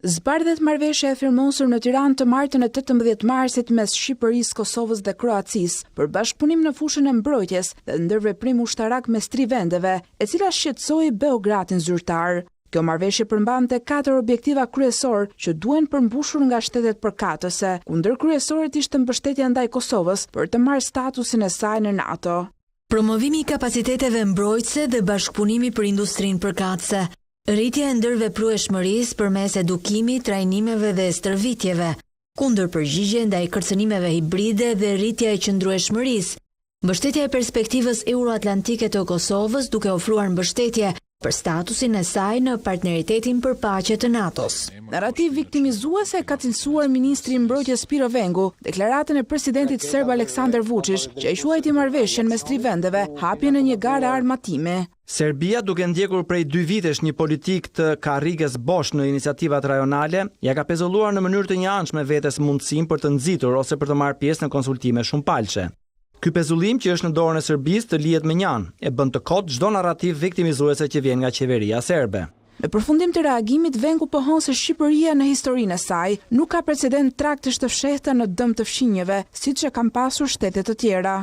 Zbardhet marrëveshja e firmosur në Tiranë të martën e 18 marsit mes Shqipërisë, Kosovës dhe Kroacisë për bashkëpunim në fushën e mbrojtjes dhe ndërveprim ushtarak mes 3 vendeve, e cila shqetësoi Beogradin zyrtar. Kjo marrëveshje përmbante 4 objektiva kryesor që duhen përmbushur nga shtetet përkatëse, ku ndër kryesorët ishte mbështetja ndaj Kosovës për të marrë statusin e saj në NATO. Promovimi i kapaciteteve mbrojtëse dhe bashkëpunimi për industrinë përkatëse. Rritja e ndërveprueshmërisë përmes edukimit, trajnimeve dhe stërvitjeve, kundër përgjigje ndaj kërcënimeve hibride dhe rritja e qëndrueshmërisë, mbështetja e perspektivës euroatlantike të Kosovës duke ofruar mbështetje për statusin e saj në partneritetin për paqe të NATO-s. Narrativ viktimizuese ka cilësuar ministri i mbrojtjes Piro Vengu deklaratën e presidentit serb Aleksandar Vučić, që e quajti marrëveshjen mes 3 vendeve hapjen e një gare armatime. Serbia, duke ndjekur prej 2 vitesh një politik të karrikës bosh në iniciativat rajonale, ja ka pezulluar në mënyrë të njëanshme vetes mundësinë për të nxitur ose për të marrë pjesë në konsultime shumëpalçe. Ky pezullim, që është në dorën e Serbisë, të lihet me njan, e bën të kot çdo narrativ viktimizuese që vjen nga qeveria serbe. Në përfundim të reagimit, Vengu pohon se Shqipëria në historinë e saj nuk ka precedent traktesh të fshehta në dëm të fqinjeve, siç e kanë pasur shtetet të tjera.